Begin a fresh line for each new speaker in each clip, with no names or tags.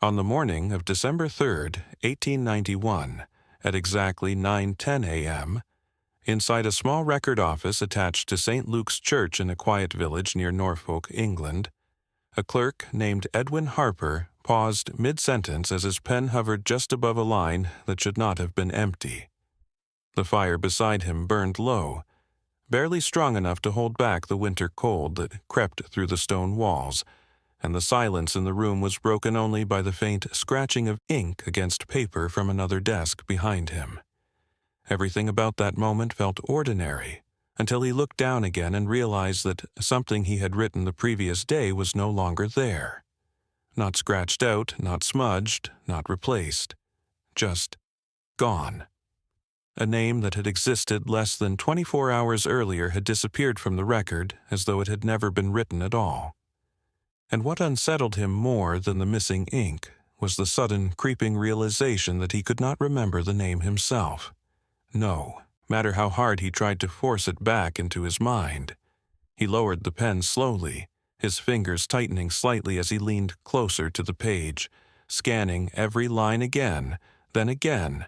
On the morning of December 3rd, 1891, at exactly 9:10 a.m., inside a small record office attached to St. Luke's Church in a quiet village near Norfolk, England, a clerk named Edwin Harper paused mid-sentence as his pen hovered just above a line that should not have been empty. The fire beside him burned low, barely strong enough to hold back the winter cold that crept through the stone walls, and the silence in the room was broken only by the faint scratching of ink against paper from another desk behind him. Everything about that moment felt ordinary, until he looked down again and realized that something he had written the previous day was no longer there. Not scratched out, not smudged, not replaced. Just gone. A name that had existed less than 24 hours earlier had disappeared from the record as though it had never been written at all. And what unsettled him more than the missing ink was the sudden creeping realization that he could not remember the name himself. No, matter how hard he tried to force it back into his mind. He lowered the pen slowly, his fingers tightening slightly as he leaned closer to the page, scanning every line again, then again,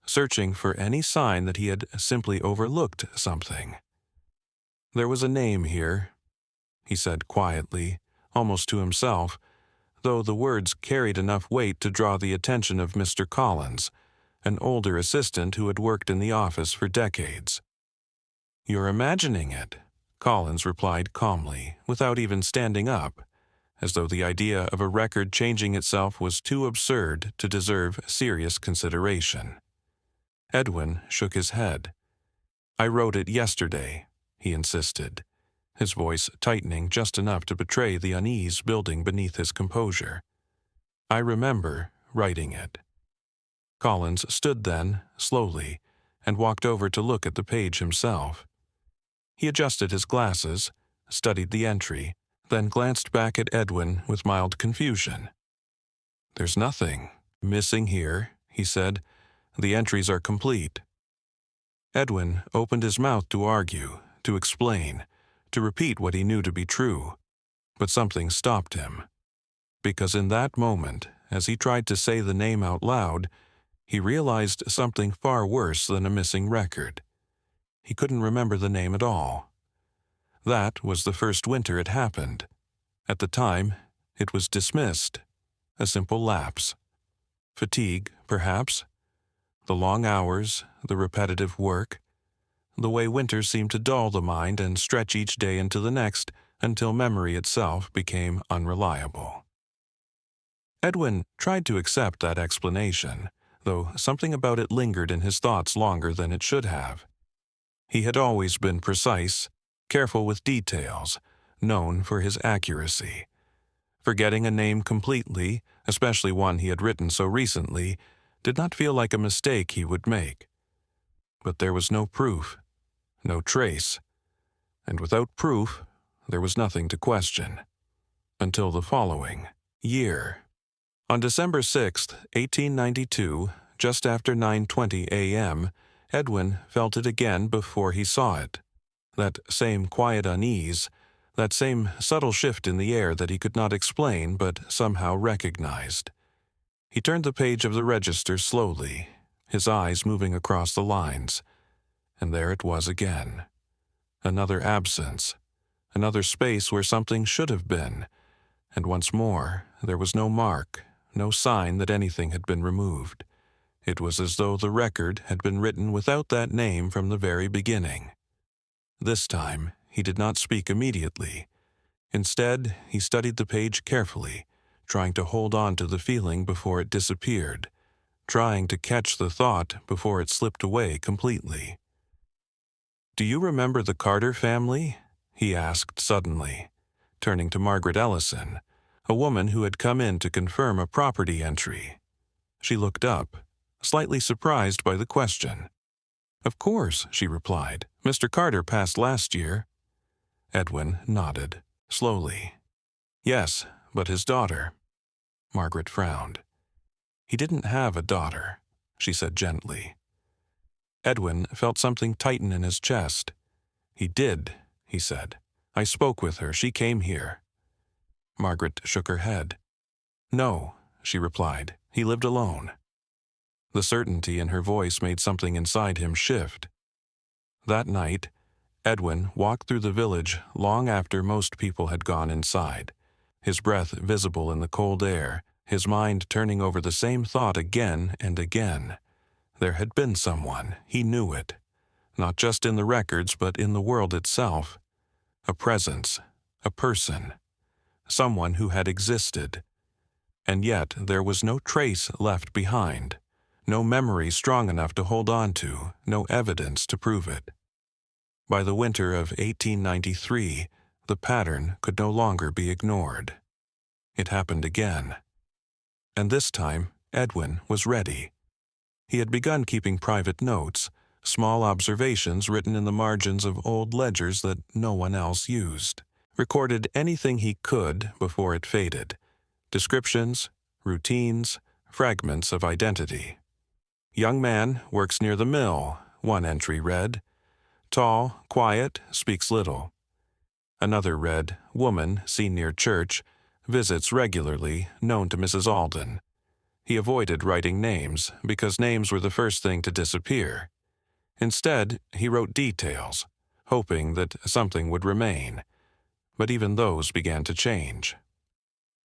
searching for any sign that he had simply overlooked something. There was a name here, he said quietly, almost to himself, though the words carried enough weight to draw the attention of Mr. Collins, an older assistant who had worked in the office for decades. "You're imagining it," Collins replied calmly, without even standing up, as though the idea of a record changing itself was too absurd to deserve serious consideration. Edwin shook his head. "I wrote it yesterday," he insisted, his voice tightening just enough to betray the unease building beneath his composure. "I remember writing it." Collins stood then, slowly, and walked over to look at the page himself. He adjusted his glasses, studied the entry, then glanced back at Edwin with mild confusion. "There's nothing missing here," he said. "The entries are complete." Edwin opened his mouth to argue, to explain, to repeat what he knew to be true, but something stopped him. Because in that moment, as he tried to say the name out loud, he realized something far worse than a missing record. He couldn't remember the name at all. That was the first winter it happened. At the time, it was dismissed. A simple lapse. Fatigue, perhaps. The long hours, the repetitive work. The way winter seemed to dull the mind and stretch each day into the next until memory itself became unreliable. Edwin tried to accept that explanation, though something about it lingered in his thoughts longer than it should have. He had always been precise, careful with details, known for his accuracy. Forgetting a name completely, especially one he had written so recently, did not feel like a mistake he would make. But there was no proof, no trace, and without proof, there was nothing to question. Until the following year. On December 6th, 1892, just after 9:20 a.m., Edwin felt it again before he saw it. That same quiet unease, that same subtle shift in the air that he could not explain but somehow recognized. He turned the page of the register slowly, his eyes moving across the lines, and there it was again. Another absence, another space where something should have been, and once more there was no mark, no sign that anything had been removed. It was as though the record had been written without that name from the very beginning. This time, he did not speak immediately. Instead, he studied the page carefully, trying to hold on to the feeling before it disappeared, trying to catch the thought before it slipped away completely. "Do you remember the Carter family?" he asked suddenly, turning to Margaret Ellison, a woman who had come in to confirm a property entry. She looked up, slightly surprised by the question. "Of course," she replied. "Mr. Carter passed last year." Edwin nodded, slowly. "Yes, but his daughter." Margaret frowned. "He didn't have a daughter," she said gently. Edwin felt something tighten in his chest. "He did," he said. "I spoke with her. She came here." Margaret shook her head. "No, she replied. He lived alone. The certainty in her voice made something inside him shift. That night, Edwin walked through the village long after most people had gone inside, his breath visible in the cold air, his mind turning over the same thought again and again. There had been someone, he knew it, not just in the records but in the world itself. A presence, a person, someone who had existed. And yet there was no trace left behind, no memory strong enough to hold on to, no evidence to prove it. By the winter of 1893, the pattern could no longer be ignored. It happened again. And this time, Edwin was ready. He had begun keeping private notes, small observations written in the margins of old ledgers that no one else used, recorded anything he could before it faded, descriptions, routines, fragments of identity. Young man works near the mill, one entry read. Tall, quiet, speaks little. Another read, woman seen near church, visits regularly, known to Mrs. Alden. He avoided writing names because names were the first thing to disappear. Instead, he wrote details, hoping that something would remain. But even those began to change.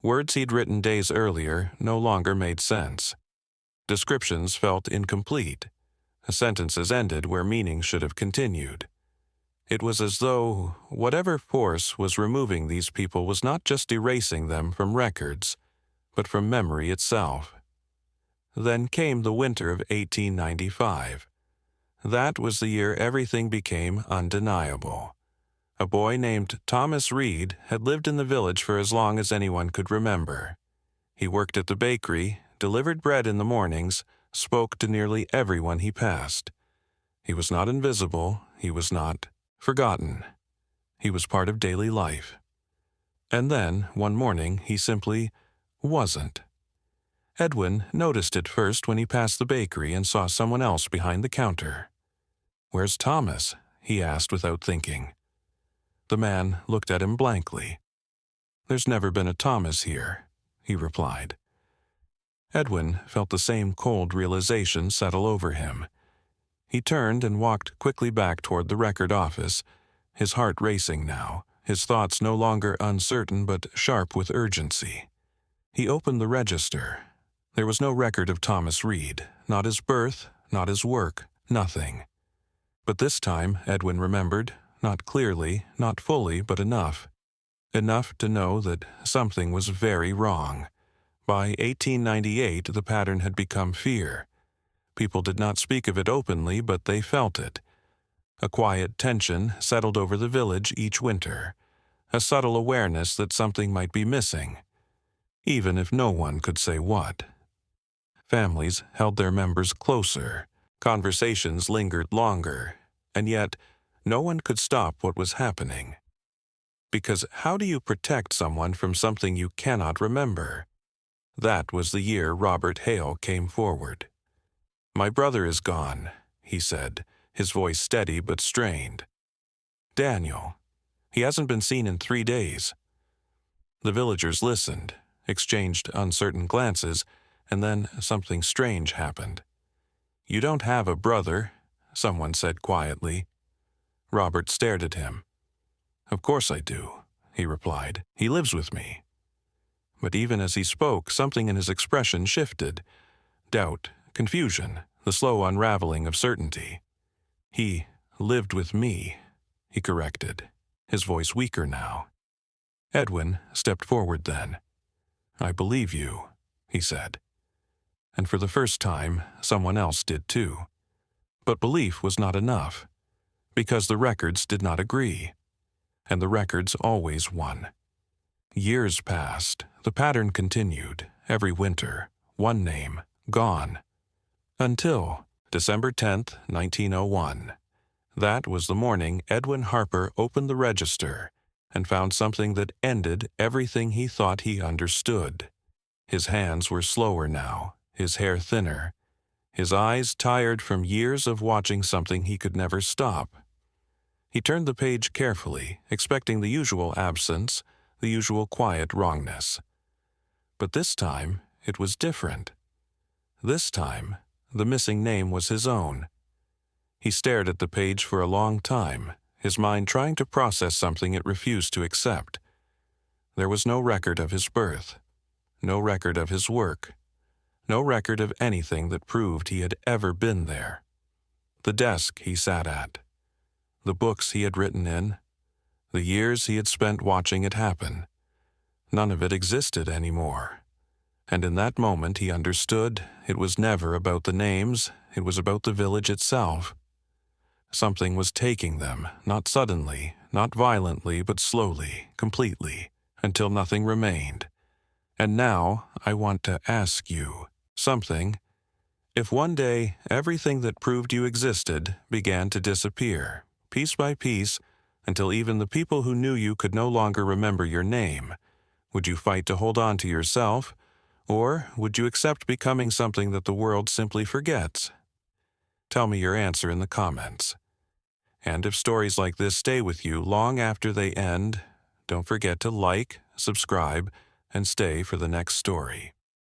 Words he'd written days earlier no longer made sense. Descriptions felt incomplete. Sentences ended where meaning should have continued. It was as though whatever force was removing these people was not just erasing them from records, but from memory itself. Then came the winter of 1895. That was the year everything became undeniable. A boy named Thomas Reed had lived in the village for as long as anyone could remember. He worked at the bakery, delivered bread in the mornings, spoke to nearly everyone he passed. He was not invisible, he was not forgotten. He was part of daily life. And then, one morning, he simply wasn't. Edwin noticed it first when he passed the bakery and saw someone else behind the counter. "Where's Thomas?" he asked without thinking. The man looked at him blankly. "There's never been a Thomas here," he replied. Edwin felt the same cold realization settle over him. He turned and walked quickly back toward the record office, his heart racing now, his thoughts no longer uncertain but sharp with urgency. He opened the register. There was no record of Thomas Reed, not his birth, not his work, nothing. But this time, Edwin remembered, not clearly, not fully, but enough. Enough to know that something was very wrong. By 1898, the pattern had become fear. People did not speak of it openly, but they felt it. A quiet tension settled over the village each winter, a subtle awareness that something might be missing, even if no one could say what. Families held their members closer, conversations lingered longer, and yet no one could stop what was happening. Because how do you protect someone from something you cannot remember? That was the year Robert Hale came forward. "My brother is gone," he said, his voice steady but strained. "Daniel. He hasn't been seen in 3 days." The villagers listened, exchanged uncertain glances, and then something strange happened. "You don't have a brother," someone said quietly. Robert stared at him. "Of course I do," he replied. "He lives with me." But even as he spoke, something in his expression shifted. Doubt, confusion, the slow unraveling of certainty. "He lived with me," he corrected, his voice weaker now. Edwin stepped forward then. "I believe you," he said. And for the first time, someone else did too. But belief was not enough, because the records did not agree. And the records always won. Years passed, the pattern continued, every winter, one name, gone. Until December 10th, 1901. That was the morning Edwin Harper opened the register and found something that ended everything he thought he understood. His hands were slower now, his hair thinner, his eyes tired from years of watching something he could never stop. He turned the page carefully, expecting the usual absence, the usual quiet wrongness. But this time, it was different. This time, the missing name was his own. He stared at the page for a long time, his mind trying to process something it refused to accept. There was no record of his birth, no record of his work, no record of anything that proved he had ever been there. The desk he sat at, the books he had written in, the years he had spent watching it happen, none of it existed anymore. And in that moment he understood it was never about the names, it was about the village itself. Something was taking them, not suddenly, not violently, but slowly, completely, until nothing remained. And now I want to ask you something. If one day everything that proved you existed began to disappear, piece by piece, until even the people who knew you could no longer remember your name, would you fight to hold on to yourself, or would you accept becoming something that the world simply forgets? Tell me your answer in the comments. And if stories like this stay with you long after they end, don't forget to like, subscribe, and stay for the next story.